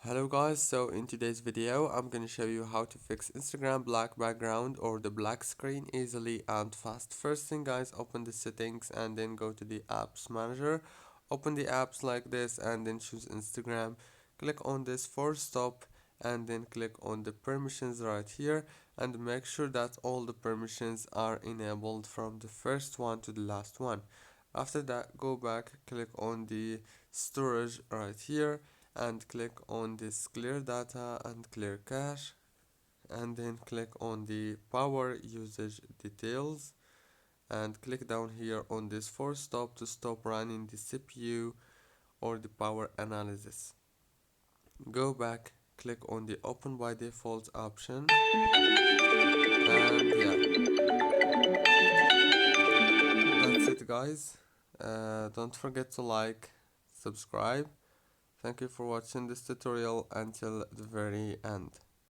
Hello guys, so in today's video I'm gonna show you how to fix Instagram black background or the black screen easily and fast. First thing guys, open the settings and then go to the apps manager. Open the apps like this and then choose Instagram. Click on this force stop and then click on the permissions right here and make sure that all the permissions are enabled from the first one to the last one. After that, go back, click on the storage right here and click on this clear data and clear cache, and then click on the power usage details and click down here on this force stop to stop running the CPU or the power analysis. Go back, click on the open by default option, and yeah, that's it guys. Don't forget to like, subscribe. Thank you for watching this tutorial until the very end.